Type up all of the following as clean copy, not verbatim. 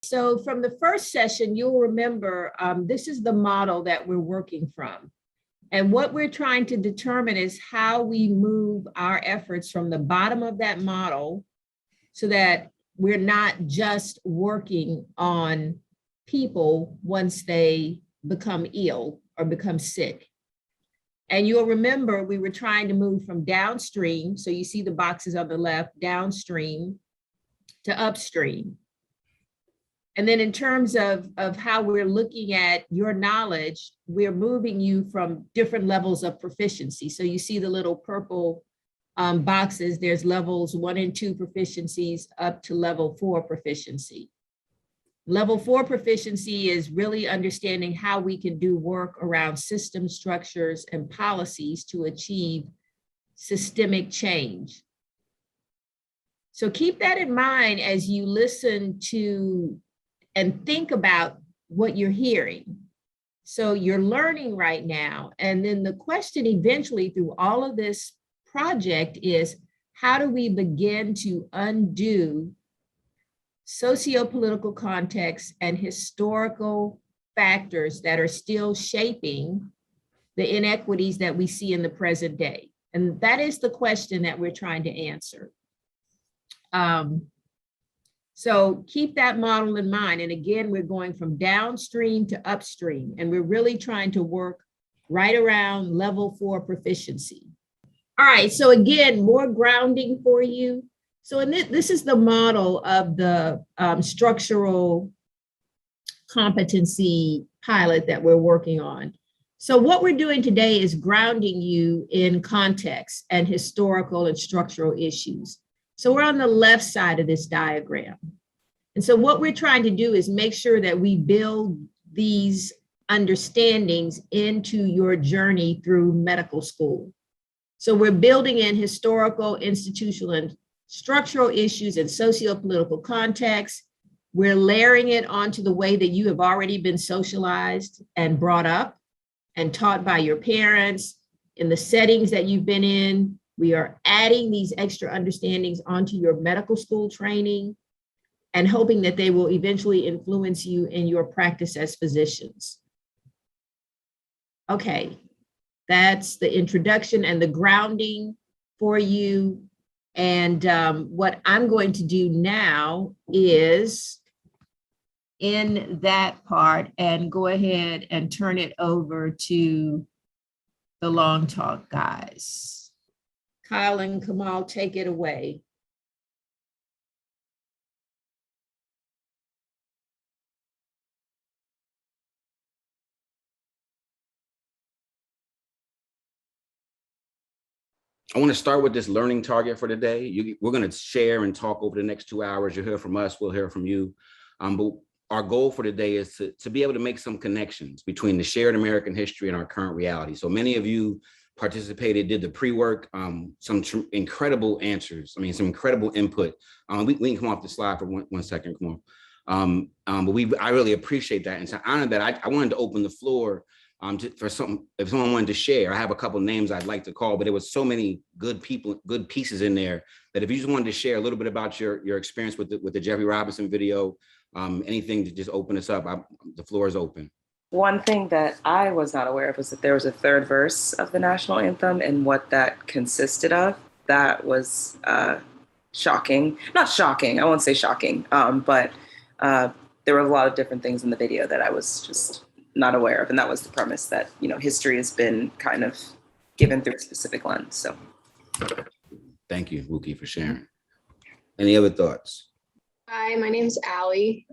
so from the first session, you'll remember this is the model that we're working from. And what we're trying to determine is how we move our efforts from the bottom of that model so that we're not just working on people once they become ill or become sick. And you'll remember we were trying to move from downstream, so you see the boxes on the left, downstream to upstream. And then in terms of how we're looking at your knowledge, we're moving you from different levels of proficiency. So you see the little purple boxes, there's levels 1 and 2 proficiencies up to level 4 proficiency. Level 4 proficiency is really understanding how we can do work around system structures and policies to achieve systemic change. So keep that in mind as you listen to and think about what you're hearing. So you're learning right now. And then the question eventually through all of this project is, how do we begin to undo socio-political context and historical factors that are still shaping the inequities that we see in the present day? And that is the question that we're trying to answer. So keep that model in mind. And again, we're going from downstream to upstream, and we're really trying to work right around level 4 proficiency. All right, so again, more grounding for you. So this is the model of the structural competency pilot that we're working on. So what we're doing today is grounding you in context and historical and structural issues. So we're on the left side of this diagram. And so what we're trying to do is make sure that we build these understandings into your journey through medical school. So we're building in historical, institutional, and structural issues and socio-political context. We're layering it onto the way that you have already been socialized and brought up and taught by your parents in the settings that you've been in. We are adding these extra understandings onto your medical school training and hoping that they will eventually influence you in your practice as physicians. Okay, that's the introduction and the grounding for you. And what I'm going to do now is in that part and go ahead and turn it over to the long talk guys. Kyle and Kamal, take it away. I want to start with this learning target for today. We're going to share and talk over the next 2 hours. You'll hear from us, we'll hear from you. But our goal for today is to be able to make some connections between the shared American history and our current reality. So many of you participated, did the pre-work, some incredible answers. I mean, some incredible input. We can come off the slide for one second, come on. But I really appreciate that. And to honor that, I wanted to open the floor for something, if someone wanted to share. I have a couple names I'd like to call, but there was so many good people, good pieces in there that if you just wanted to share a little bit about your experience with the Jeffrey Robinson video, anything to just open us up, the floor is open. One thing that I was not aware of was that there was a third verse of the national anthem and what that consisted of. That was shocking. Not shocking, I won't say shocking, but there were a lot of different things in the video that I was just not aware of. And that was the premise that, history has been kind of given through a specific lens, so. Thank you, Wookie, for sharing. Any other thoughts? Hi, my name's Allie.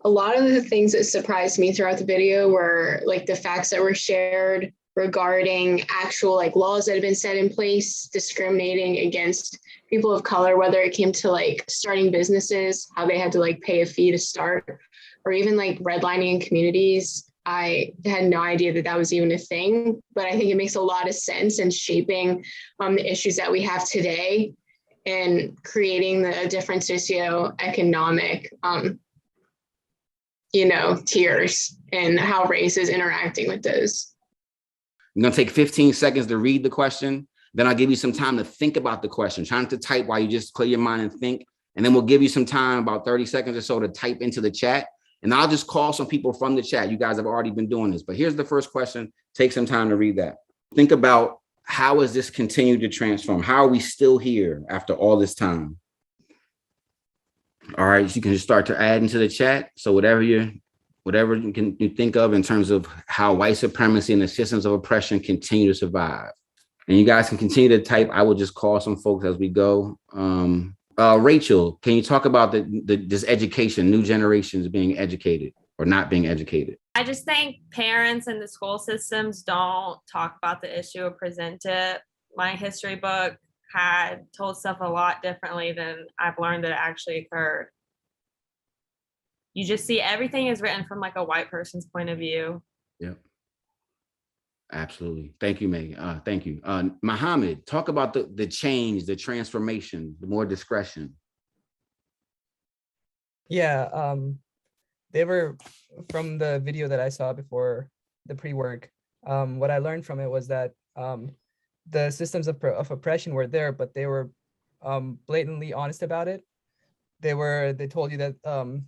A lot of the things that surprised me throughout the video were like the facts that were shared regarding actual like laws that have been set in place discriminating against people of color, whether it came to like starting businesses, how they had to like pay a fee to start, or even like redlining in communities. I had no idea that that was even a thing, but I think it makes a lot of sense in shaping the issues that we have today and creating the different socioeconomic tiers and how race is interacting with those. I'm gonna take 15 seconds to read the question. Then I'll give you some time to think about the question. Try not to type while you just clear your mind and think. And then we'll give you some time, about 30 seconds or so, to type into the chat. And I'll just call some people from the chat. You guys have already been doing this, but here's the first question. Take some time to read that. Think about, how has this continued to transform? How are we still here after all this time? All right, so you can just start to add into the chat. So whatever you think of in terms of how white supremacy and the systems of oppression continue to survive. And you guys can continue to type. I will just call some folks as we go. Rachel, can you talk about this education, new generations being educated or not being educated? I just think parents and the school systems don't talk about the issue or present it. My history book had told stuff a lot differently than I've learned that it actually occurred. You just see everything is written from like a white person's point of view. Yep. Absolutely. Thank you, Meg. Thank you. Mohammed, talk about the change, the transformation, the more discretion. Yeah, they were, from the video that I saw before the pre-work, what I learned from it was that the systems of oppression were there, but they were blatantly honest about it. They told you that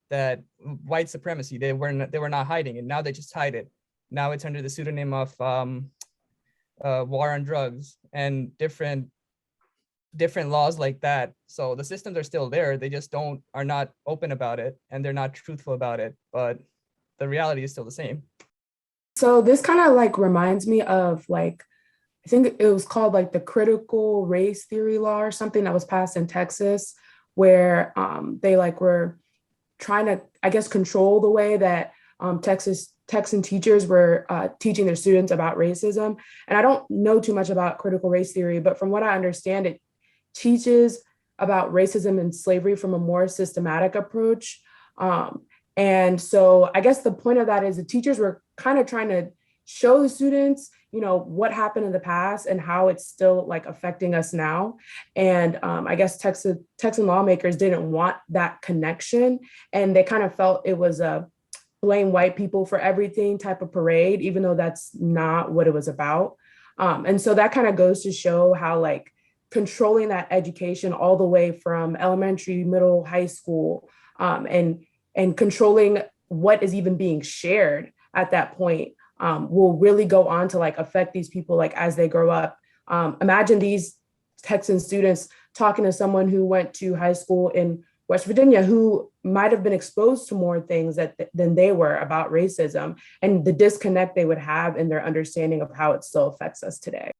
that white supremacy, they were not hiding it. Now they just hide it. Now it's under the pseudonym of war on drugs and different laws like that. So the systems are still there. They just are not open about it, and they're not truthful about it, but the reality is still the same. So this kind of like reminds me of like, I think it was called like the critical race theory law or something that was passed in Texas, where they like were trying to, I guess, control the way that Texan teachers were teaching their students about racism. And I don't know too much about critical race theory, but from what I understand, it teaches about racism and slavery from a more systematic approach. And so I guess the point of that is the teachers were kind of trying to show the students, what happened in the past and how it's still like affecting us now. And I guess Texan lawmakers didn't want that connection. And they kind of felt it was a blame white people for everything type of parade, even though that's not what it was about. And so that kind of goes to show how like controlling that education all the way from elementary, middle, high school, and controlling what is even being shared at that point will really go on to like affect these people like as they grow up. Imagine these Texan students talking to someone who went to high school in West Virginia who might have been exposed to more things than they were about racism, and the disconnect they would have in their understanding of how it still affects us today.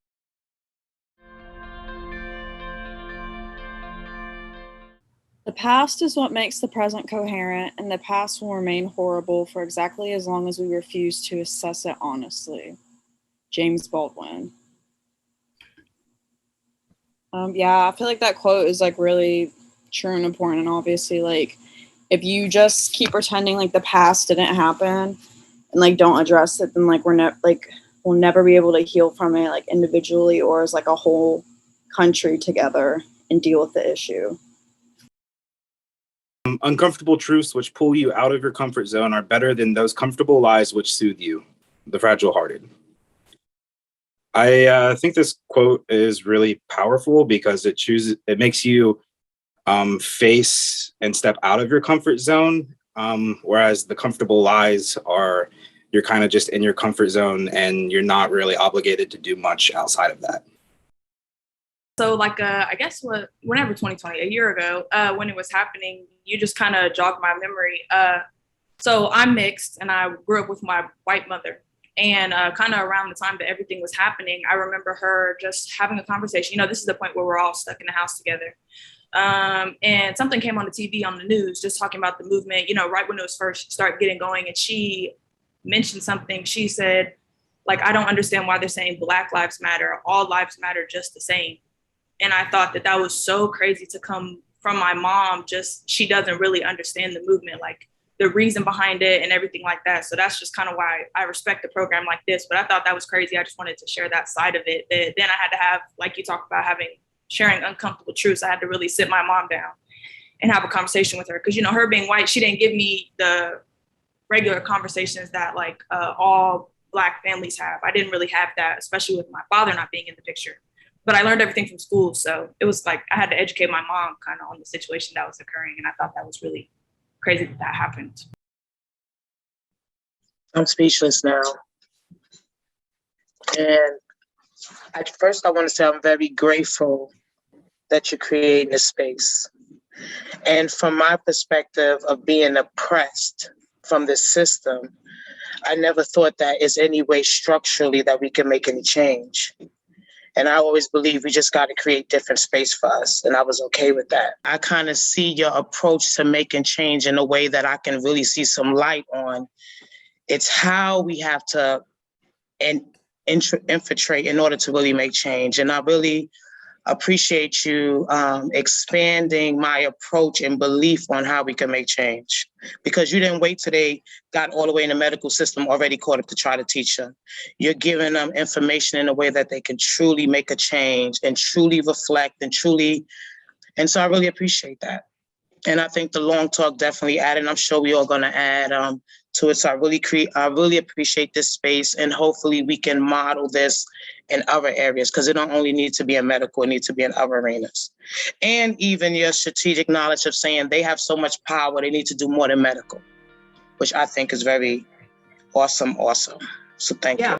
The past is what makes the present coherent, and the past will remain horrible for exactly as long as we refuse to assess it honestly. James Baldwin. Yeah, I feel like that quote is like really true and important. And obviously, like, if you just keep pretending like the past didn't happen and like don't address it, then like we'll never be able to heal from it, like individually or as like a whole country together and deal with the issue. Uncomfortable truths which pull you out of your comfort zone are better than those comfortable lies which soothe you. The Fragile Hearted. I think this quote is really powerful because it makes you face and step out of your comfort zone, whereas the comfortable lies are you're kind of just in your comfort zone and you're not really obligated to do much outside of that. So like, I guess whenever 2020, a year ago, when it was happening, you just kind of jogged my memory. So I'm mixed and I grew up with my white mother. And kind of around the time that everything was happening, I remember her just having a conversation. This is the point where we're all stuck in the house together. And something came on the TV, on the news, just talking about the movement, right when it was first started getting going. And she mentioned something. She said, like, I don't understand why they're saying Black lives matter. All lives matter just the same. And I thought that was so crazy to come from my mom. Just, she doesn't really understand the movement, like the reason behind it and everything like that. So that's just kind of why I respect a program like this. But I thought that was crazy. I just wanted to share that side of it. Then I had to have, like you talked about, sharing uncomfortable truths. I had to really sit my mom down and have a conversation with her. Because, her being white, she didn't give me the regular conversations that all Black families have. I didn't really have that, especially with my father not being in the picture. but I learned everything from school. So it was like I had to educate my mom kind of on the situation that was occurring. And I thought that was really crazy that happened. I'm speechless now. And at first, I want to say I'm very grateful that you're creating this space. And from my perspective of being oppressed from this system, I never thought that is any way structurally that we can make any change. And I always believe we just got to create different space for us. And I was okay with that. I kind of see your approach to making change in a way that I can really see some light on. It's how we have to infiltrate in order to really make change. And I really appreciate you expanding my approach and belief on how we can make change, because you didn't wait till they got all the way in the medical system already caught up to try to teach them. You're giving them information in a way that they can truly make a change and truly reflect and truly. And so I really appreciate that. And I think the long talk definitely added, and I'm sure we all going to add to it. So I really appreciate this space, and hopefully we can model this in other areas, because it don't only need to be in medical, it needs to be in other arenas. And even your strategic knowledge of saying they have so much power, they need to do more than medical, which I think is very awesome. So thank you.